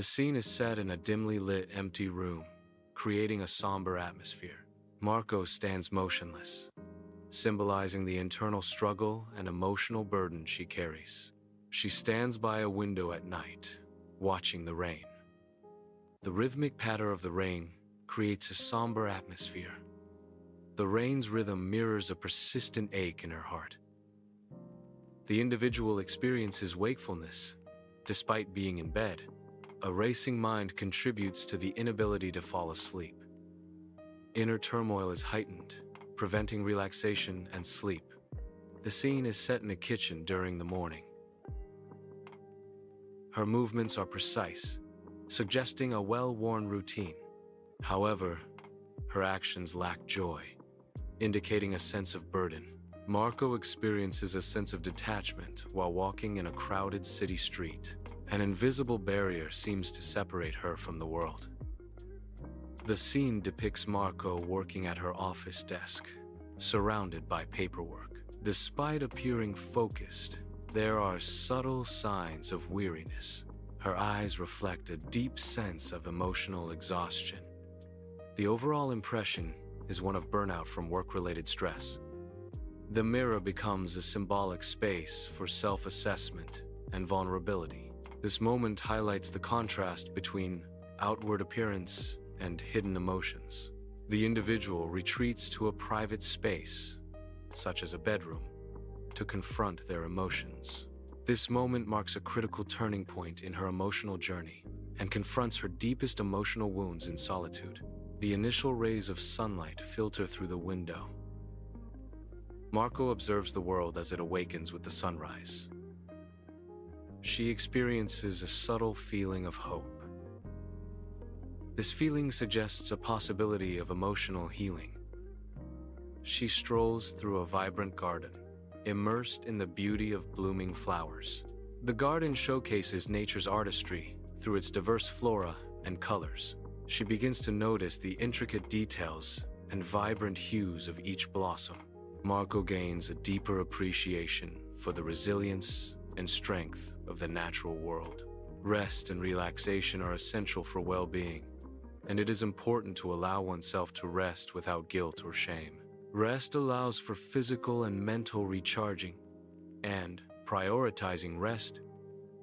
The scene is set in a dimly lit, empty room, creating a somber atmosphere. Marco stands motionless, symbolizing the internal struggle and emotional burden she carries. She stands by a window at night, watching the rain. The rhythmic patter of the rain creates a somber atmosphere. The rain's rhythm mirrors a persistent ache in her heart. The individual experiences wakefulness, despite being in bed. A racing mind contributes to the inability to fall asleep. Inner turmoil is heightened, preventing relaxation and sleep. The scene is set in a kitchen during the morning. Her movements are precise, suggesting a well-worn routine. However, her actions lack joy, indicating a sense of burden. Marco experiences a sense of detachment while walking in a crowded city street. An invisible barrier seems to separate her from the world. The scene depicts Marco working at her office desk, surrounded by paperwork. Despite appearing focused, there are subtle signs of weariness. Her eyes reflect a deep sense of emotional exhaustion. The overall impression is one of burnout from work-related stress. The mirror becomes a symbolic space for self-assessment and vulnerability. This moment highlights the contrast between outward appearance and hidden emotions. The individual retreats to a private space, such as a bedroom, to confront their emotions. This moment marks a critical turning point in her emotional journey and confronts her deepest emotional wounds in solitude. The initial rays of sunlight filter through the window. Marco observes the world as it awakens with the sunrise. She experiences a subtle feeling of hope. This feeling suggests a possibility of emotional healing. She strolls through a vibrant garden, immersed in the beauty of blooming flowers. The garden showcases nature's artistry through its diverse flora and colors. She begins to notice the intricate details and vibrant hues of each blossom. Marco gains a deeper appreciation for the resilience and strength of the natural world. Rest and relaxation are essential for well-being, and it is important to allow oneself to rest without guilt or shame. Rest allows for physical and mental recharging, and prioritizing rest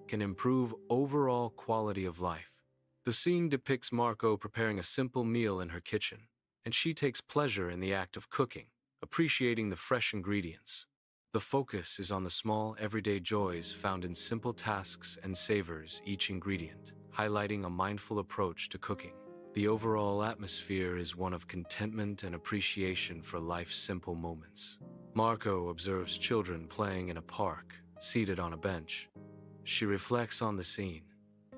can improve overall quality of life. The scene depicts Marco preparing a simple meal in her kitchen, and she takes pleasure in the act of cooking, appreciating the fresh ingredients. The focus is on the small, everyday joys found in simple tasks and savors each ingredient, highlighting a mindful approach to cooking. The overall atmosphere is one of contentment and appreciation for life's simple moments. Marco observes children playing in a park, seated on a bench. She reflects on the scene,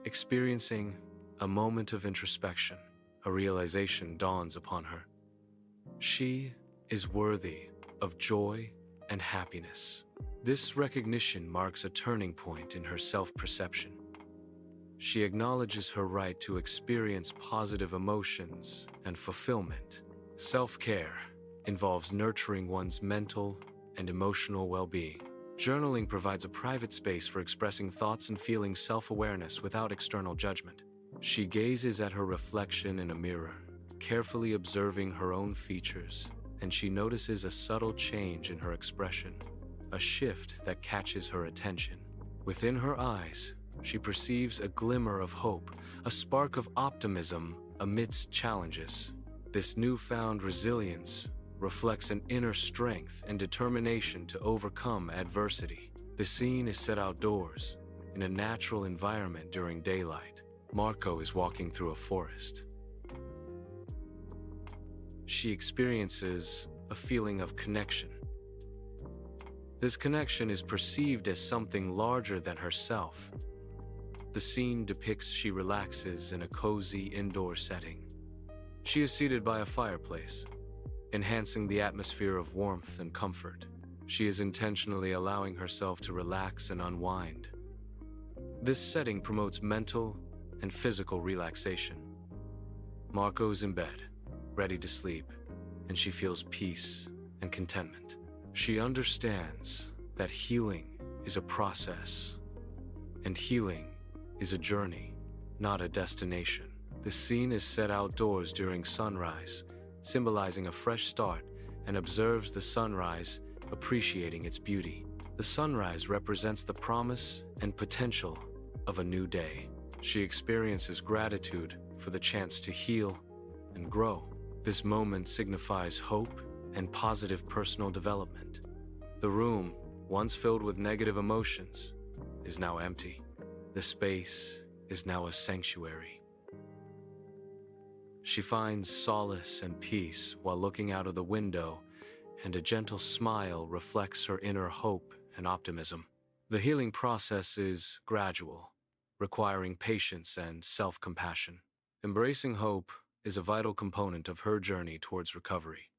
experiencing a moment of introspection. A realization dawns upon her. She is worthy of joy and happiness. This recognition marks a turning point in her self-perception. She acknowledges her right to experience positive emotions and fulfillment. Self-care involves nurturing one's mental and emotional well-being. Journaling provides a private space for expressing thoughts and feeling self-awareness without external judgment. She gazes at her reflection in a mirror, carefully observing her own features, and she notices a subtle change in her expression, a shift that catches her attention. Within her eyes, she perceives a glimmer of hope, a spark of optimism amidst challenges. This newfound resilience reflects an inner strength and determination to overcome adversity. The scene is set outdoors, in a natural environment during daylight. Marco is walking through a forest. She experiences a feeling of connection. This connection is perceived as something larger than herself. The scene depicts she relaxes in a cozy indoor setting. She is seated by a fireplace, enhancing the atmosphere of warmth and comfort. She is intentionally allowing herself to relax and unwind. This setting promotes mental and physical relaxation. Marco is in bed, ready to sleep, and she feels peace and contentment. She understands that healing is a process, and healing is a journey. not a destination. The scene is set outdoors during sunrise, symbolizing a fresh start, and observes the sunrise, appreciating its beauty. The sunrise represents the promise and potential of a new day. She experiences gratitude for the chance to heal and grow. This moment signifies hope and positive personal development. The room, once filled with negative emotions, is now empty. The space is now a sanctuary. She finds solace and peace while looking out of the window, and a gentle smile reflects her inner hope and optimism. The healing process is gradual, requiring patience and self-compassion. Embracing hope is a vital component of her journey towards recovery.